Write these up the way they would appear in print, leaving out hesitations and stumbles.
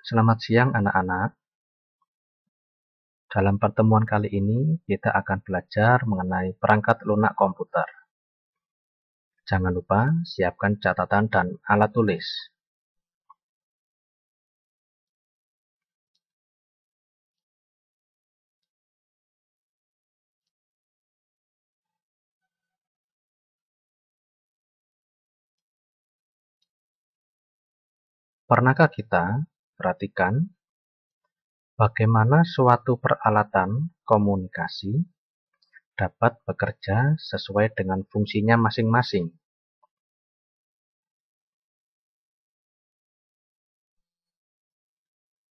Selamat siang anak-anak. Dalam pertemuan kali ini kita akan belajar mengenai perangkat lunak komputer. Jangan lupa siapkan catatan dan alat tulis. Pernahkah kita perhatikan bagaimana suatu peralatan komunikasi dapat bekerja sesuai dengan fungsinya masing-masing?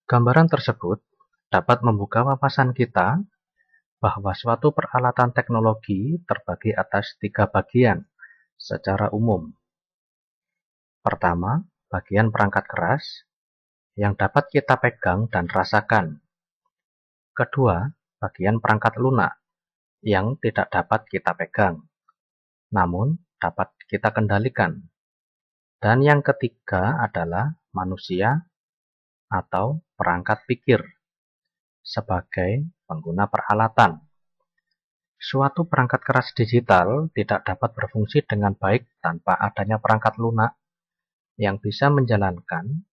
Gambaran tersebut dapat membuka wawasan kita bahwa suatu peralatan teknologi terbagi atas 3 bagian secara umum. Pertama, bagian perangkat keras yang dapat kita pegang dan rasakan. Kedua, bagian perangkat lunak yang tidak dapat kita pegang, namun dapat kita kendalikan. Dan yang ketiga adalah manusia atau perangkat pikir sebagai pengguna peralatan. Suatu perangkat keras digital tidak dapat berfungsi dengan baik tanpa adanya perangkat lunak yang bisa menjalankan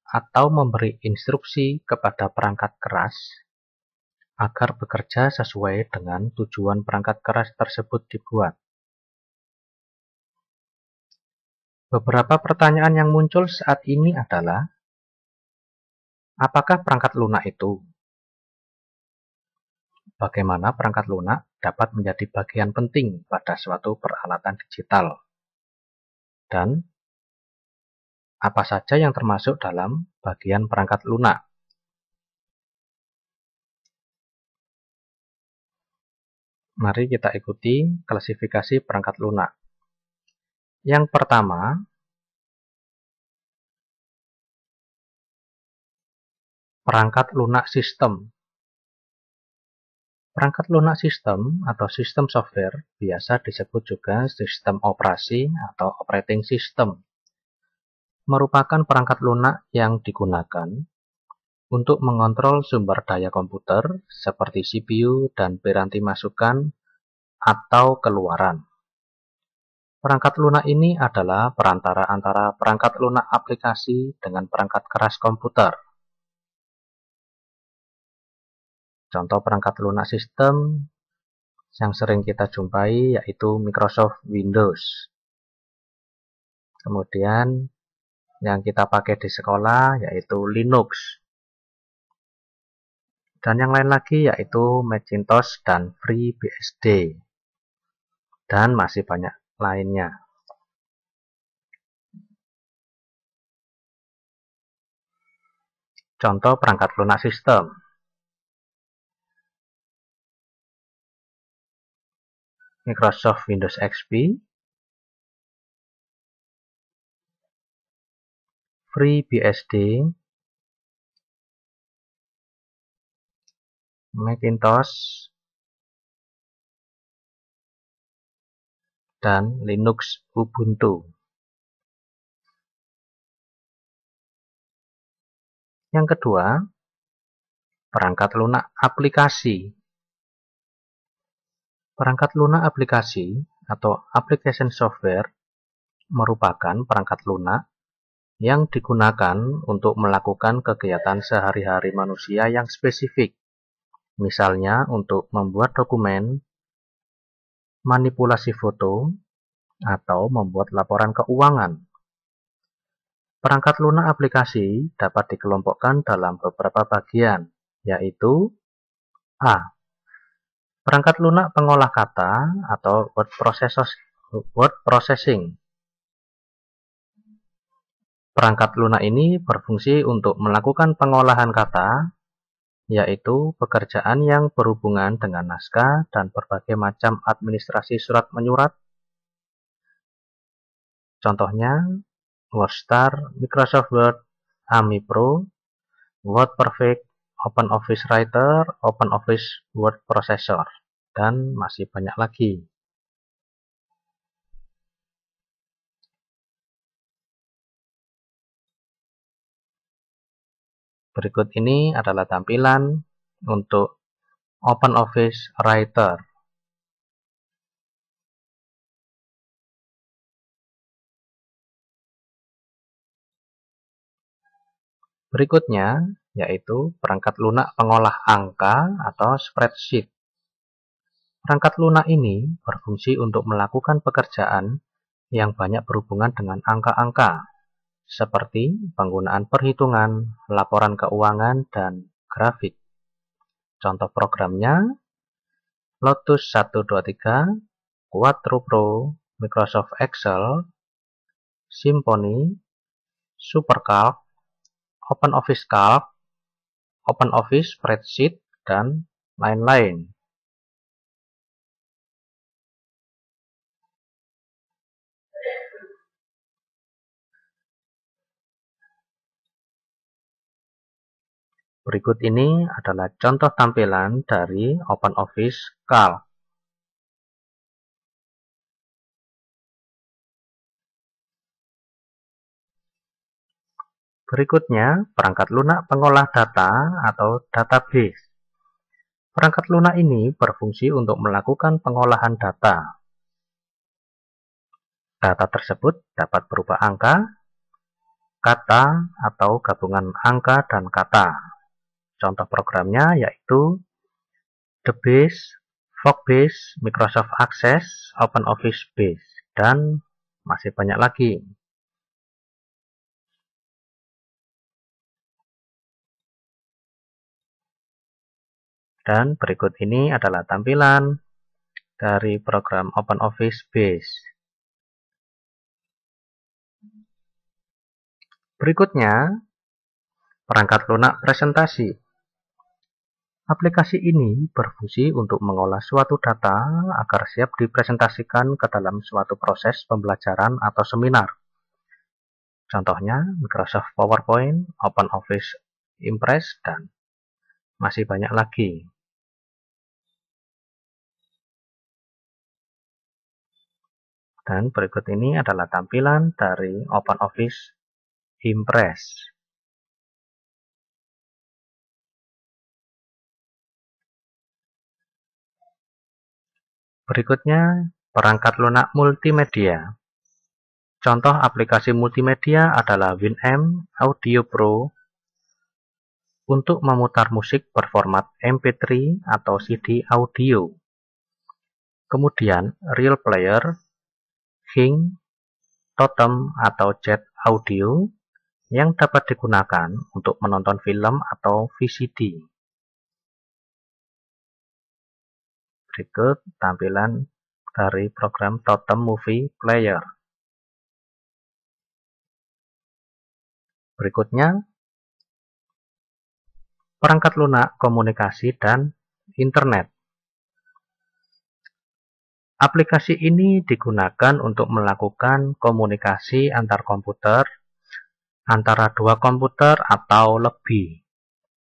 atau memberi instruksi kepada perangkat keras agar bekerja sesuai dengan tujuan perangkat keras tersebut dibuat. Beberapa pertanyaan yang muncul saat ini adalah, apakah perangkat lunak itu? Bagaimana perangkat lunak dapat menjadi bagian penting pada suatu peralatan digital? Dan apa saja yang termasuk dalam bagian perangkat lunak? Mari kita ikuti klasifikasi perangkat lunak. Yang pertama, perangkat lunak sistem. Perangkat lunak sistem atau sistem software biasa disebut juga sistem operasi atau operating system. Merupakan perangkat lunak yang digunakan untuk mengontrol sumber daya komputer seperti CPU dan piranti masukan atau keluaran. Perangkat lunak ini adalah perantara antara perangkat lunak aplikasi dengan perangkat keras komputer. Contoh perangkat lunak sistem yang sering kita jumpai yaitu Microsoft Windows. Kemudian yang kita pakai di sekolah yaitu Linux. Dan yang lain lagi yaitu Macintosh dan FreeBSD. Dan masih banyak lainnya. Contoh perangkat lunak sistem. Microsoft Windows XP, FreeBSD, Macintosh, dan Linux Ubuntu. Yang kedua, perangkat lunak aplikasi. Perangkat lunak aplikasi atau application software merupakan perangkat lunak yang digunakan untuk melakukan kegiatan sehari-hari manusia yang spesifik. Misalnya untuk membuat dokumen, manipulasi foto, atau membuat laporan keuangan. Perangkat lunak aplikasi dapat dikelompokkan dalam beberapa bagian, yaitu A. Perangkat lunak pengolah kata atau word processing. Perangkat lunak ini berfungsi untuk melakukan pengolahan kata, yaitu pekerjaan yang berhubungan dengan naskah dan berbagai macam administrasi surat menyurat. Contohnya, WordStar, Microsoft Word, AMI Pro, WordPerfect, OpenOffice Writer, OpenOffice Word Processor, dan masih banyak lagi. Berikut ini adalah tampilan untuk OpenOffice Writer. Berikutnya yaitu perangkat lunak pengolah angka atau spreadsheet. Perangkat lunak ini berfungsi untuk melakukan pekerjaan yang banyak berhubungan dengan angka-angka, seperti penggunaan perhitungan, laporan keuangan, dan grafik. Contoh programnya Lotus 123, Quadro Pro, Microsoft Excel, Symfony, SuperCalc, OpenOffice Calc, OpenOffice Spreadsheet, dan lain-lain. Berikut ini adalah contoh tampilan dari OpenOffice Calc. Berikutnya, perangkat lunak pengolah data atau database. Perangkat lunak ini berfungsi untuk melakukan pengolahan data. Data tersebut dapat berupa angka, kata, atau gabungan angka dan kata. Contoh programnya yaitu The Base, Fogbase, Microsoft Access, OpenOffice Base, dan masih banyak lagi. Dan berikut ini adalah tampilan dari program OpenOffice Base. Berikutnya, perangkat lunak presentasi. Aplikasi ini berfungsi untuk mengolah suatu data agar siap dipresentasikan ke dalam suatu proses pembelajaran atau seminar. Contohnya Microsoft PowerPoint, OpenOffice Impress, dan masih banyak lagi. Dan berikut ini adalah tampilan dari OpenOffice Impress. Berikutnya, perangkat lunak multimedia. Contoh aplikasi multimedia adalah Winamp Audio Pro untuk memutar musik berformat MP3 atau CD audio. Kemudian, Real Player, Hing, Totem, atau Jet Audio yang dapat digunakan untuk menonton film atau VCD. Berikut tampilan dari program Totem Movie Player. Berikutnya, perangkat lunak komunikasi dan internet. Aplikasi ini digunakan untuk melakukan komunikasi antar komputer, antara dua komputer atau lebih.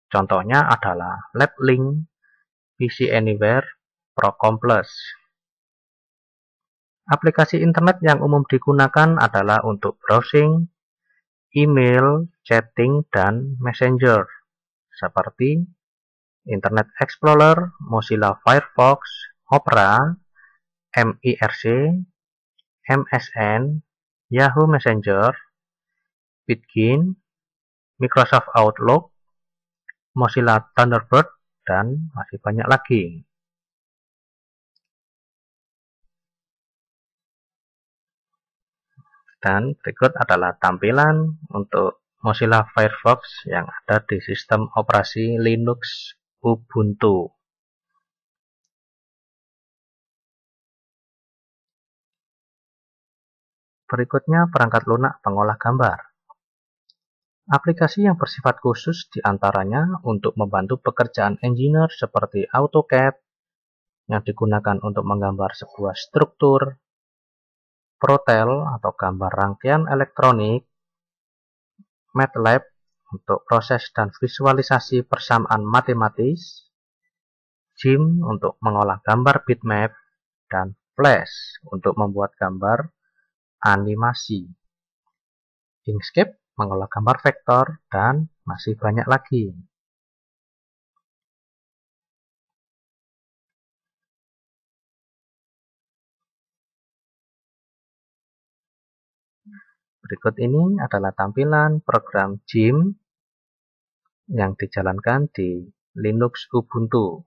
Contohnya adalah LabLink, PC Anywhere, Procom Plus. Aplikasi internet yang umum digunakan adalah untuk browsing, email, chatting, dan messenger, seperti Internet Explorer, Mozilla Firefox, Opera, MIRC, MSN, Yahoo Messenger, Bitgin, Microsoft Outlook, Mozilla Thunderbird, dan masih banyak lagi. Dan berikut adalah tampilan untuk Mozilla Firefox yang ada di sistem operasi Linux Ubuntu. Berikutnya perangkat lunak pengolah gambar. Aplikasi yang bersifat khusus diantaranya untuk membantu pekerjaan engineer seperti AutoCAD yang digunakan untuk menggambar sebuah struktur, Protel atau gambar rangkaian elektronik, MATLAB untuk proses dan visualisasi persamaan matematis, GIMP untuk mengolah gambar bitmap, dan Flash untuk membuat gambar animasi. Inkscape mengolah gambar vektor, dan masih banyak lagi. Berikut ini adalah tampilan program Gym yang dijalankan di Linux Ubuntu.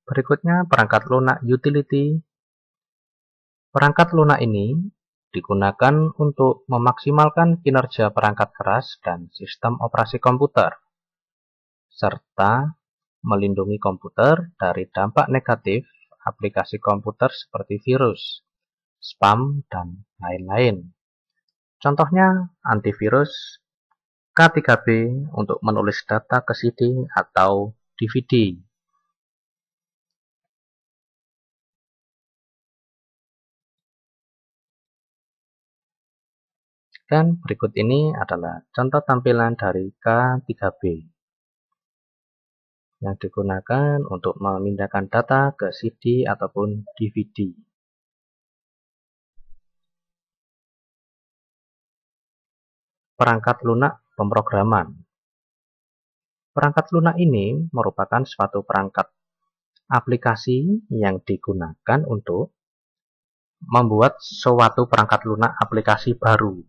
Berikutnya perangkat lunak utility. Perangkat lunak ini digunakan untuk memaksimalkan kinerja perangkat keras dan sistem operasi komputer, serta melindungi komputer dari dampak negatif aplikasi komputer seperti virus, spam, dan lain-lain. Contohnya antivirus K3B untuk menulis data ke CD atau DVD. Dan berikut ini adalah contoh tampilan dari K3B yang digunakan untuk memindahkan data ke CD ataupun DVD. Perangkat lunak pemrograman. Perangkat lunak ini merupakan suatu perangkat aplikasi yang digunakan untuk membuat suatu perangkat lunak aplikasi baru.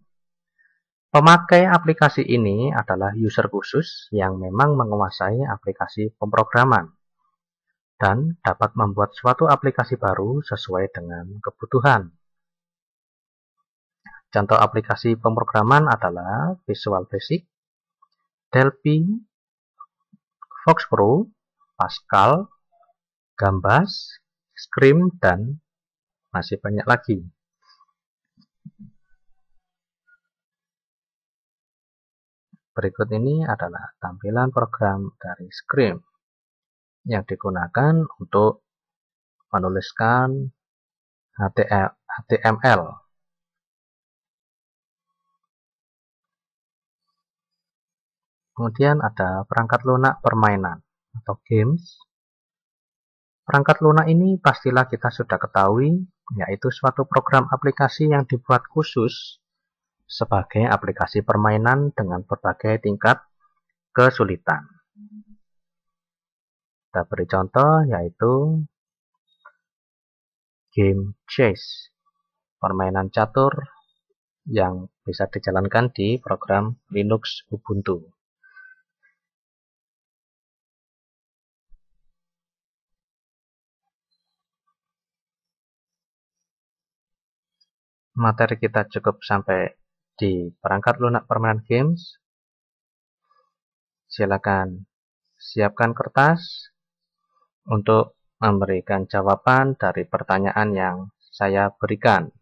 Pemakai aplikasi ini adalah user khusus yang memang menguasai aplikasi pemrograman dan dapat membuat suatu aplikasi baru sesuai dengan kebutuhan. Contoh aplikasi pemrograman adalah Visual Basic, Delphi, FoxPro, Pascal, Gambas, Scrim, dan masih banyak lagi. Berikut ini adalah tampilan program dari Scrim yang digunakan untuk menuliskan HTML. Kemudian ada perangkat lunak permainan atau games. Perangkat lunak ini pastilah kita sudah ketahui, yaitu suatu program aplikasi yang dibuat khusus sebagai aplikasi permainan dengan berbagai tingkat kesulitan. Kita beri contoh yaitu game chess, permainan catur yang bisa dijalankan di program Linux Ubuntu. Materi kita cukup sampai di perangkat lunak permainan games. Silakan siapkan kertas untuk memberikan jawaban dari pertanyaan yang saya berikan.